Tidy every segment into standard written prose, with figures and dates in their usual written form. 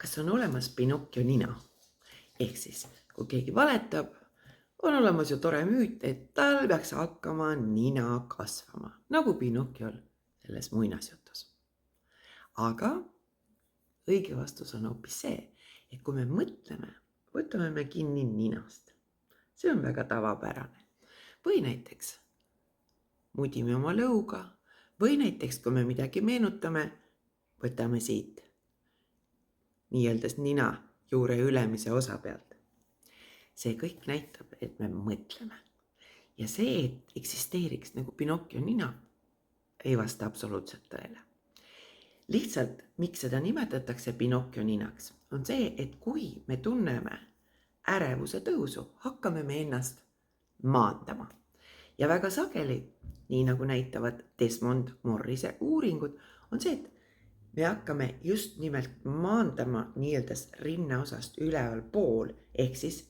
Kas on olemas Pinocchio nina? Ehk siis, kui keegi valetab, on olemas ju tore müüt, et tal peaks hakkama nina kasvama, nagu Pinocchiol selles muinasjutus. Aga õige vastus on hoopis see, et kui me mõtleme, võtame me kinni ninast. See on väga tavapärane. Või näiteks mudime oma lõuga, või näiteks, kui me midagi meenutame, võtame siit nii-öeldes nina juure ülemise osa pealt. See kõik näitab, et me mõtleme. Ja see, et eksisteeriks nagu Pinocchio nina, ei vasta absoluutselt tõele. Lihtsalt, miks seda nimetatakse Pinocchio ninaks, on see, et kui me tunneme ärevuse tõusu, hakkame me ennast maandama. Ja väga sageli, nii nagu näitavad Desmond Morrise uuringud, on see, et me hakkame just nimelt maandama nii-öeldes rinnaosast üleval pool, ehk siis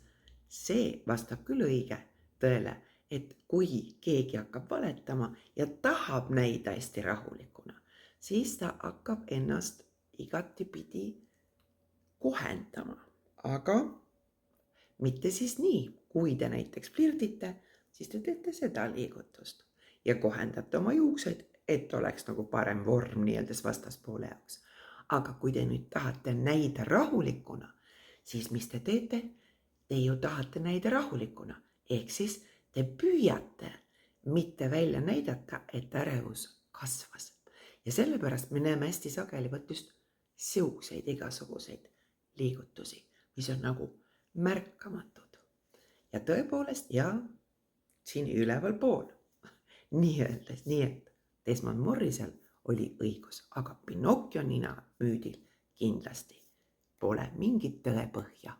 see vastab küll õige tõele, et kui keegi hakkab valetama ja tahab näida hästi rahulikuna, siis ta hakkab ennast igatipidi kohendama. Aga mitte siis nii, kui te näiteks flirdite, siis te teete seda liigutust ja kohendate oma juukseid, et oleks nagu parem vorm nii-öeldes vastaspoole jaoks. Aga kui te nüüd tahate näida rahulikuna, siis mis te teete? Te ju tahate näida rahulikuna, ehk siis te püüate mitte välja näidata, et ärevus kasvas. Ja sellepärast me näeme hästi sageli just siukseid igasuguseid liigutusi, mis on nagu märkamatud. Ja tõepoolest, ja siin üleval pool, nii-öeldes, nii et Desmond Morrisel oli õigus, aga Pinocchio nina müüdil kindlasti pole mingit tõepõhja.